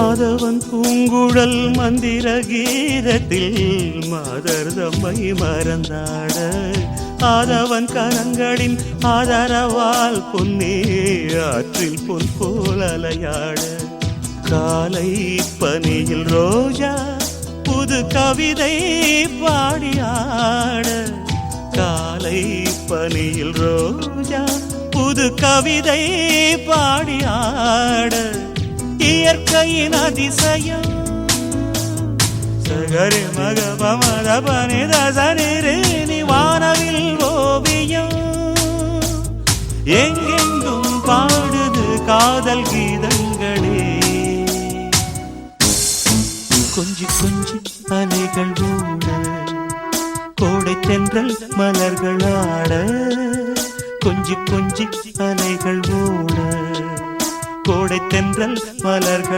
மாதவன் பூங்குழல் மந்திர கீதத்தில் மாதர் தம்மை மறந்தாட ஆதவன் கரங்களின் ஆதரவால் பொன்னே ஆற்றில் பொன் போல் அலையாட காலை பனியில் ரோஜா புது கவிதை பாடியாட காலை பனியில் ரோஜா புது கவிதை பாடியாட இயற்கையின் அதிசயம் சகரி மக பமத பனித சனிரேனி வானவில் ஓவியம் எங்கெங்கும் பாடுது காதல் கீதங்களே கொஞ்சி கொஞ்சி அலைகள் ஓட கோடை தென்றல் மலர்கள் ஆட கொஞ்சி கொஞ்சி அலைகள் ஓட கோடை தென்றல் மலர்கள்